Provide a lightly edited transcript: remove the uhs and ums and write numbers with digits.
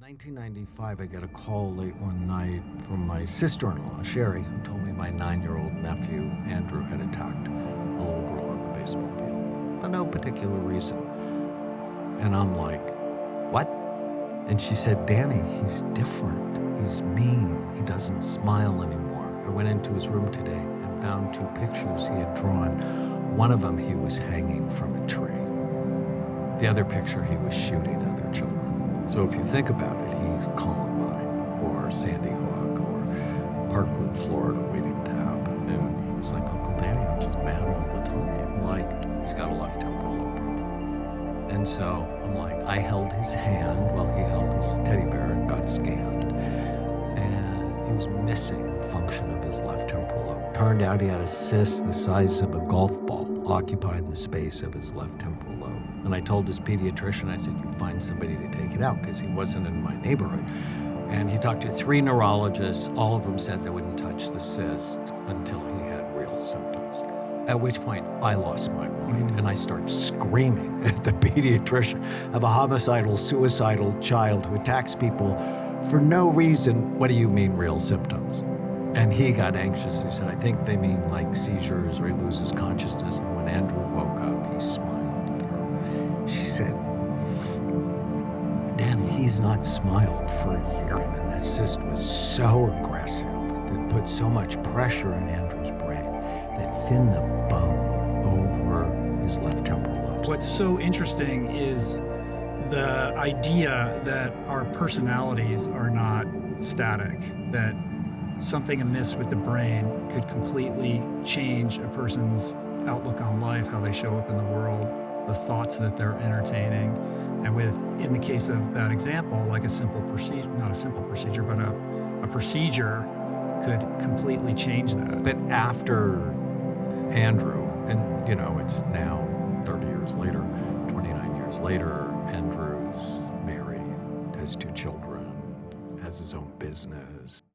1995, I get a call late one night from my sister-in-law, Sherry, who told me my 9-year-old nephew, Andrew, had attacked a little girl at the baseball field for no particular reason. And I'm like, what? And she said, Danny, he's different. He's mean. He doesn't smile anymore. I went into his room today and found 2 pictures he had drawn. One of them, he was hanging from a tree. The other picture, he was shooting other children. So if you think about it, he's Columbine or Sandy Hook or Parkland, Florida, waiting to happen. And he's like, Uncle Danny, I'm just mad all the time. Like, he's got a left temporal lobe problem. And so I'm like, I held his hand while he held his teddy bear and got scanned. And he was missing the function of his left temporal lobe. Turned out he had a cyst the size of a golf ball occupying the space of his left temporal lobe. And I told his pediatrician, I said, you find somebody to take it out, because he wasn't in my neighborhood. And he talked to 3 neurologists. All of them said they wouldn't touch the cyst until he had real symptoms. At which point I lost my mind and I started screaming at the pediatrician of a homicidal, suicidal child who attacks people for no reason. What do you mean real symptoms? And he got anxious. He said, I think they mean like seizures or he loses consciousness. And when Andrew woke up, he smiled at her. She said, Danny, he's not smiled for a year. And that cyst was so aggressive that put so much pressure on Andrew's brain that thinned the bone over his left temporal lobe. What's so interesting is the idea that our personalities are not static, that something amiss with the brain could completely change a person's outlook on life, how they show up in the world, the thoughts that they're entertaining. And in the case of that example, like a simple procedure, not a simple procedure, but a procedure could completely change that. But after Andrew, and it's now 30 years later, 29 years later, Andrew's married, has 2 children, has his own business.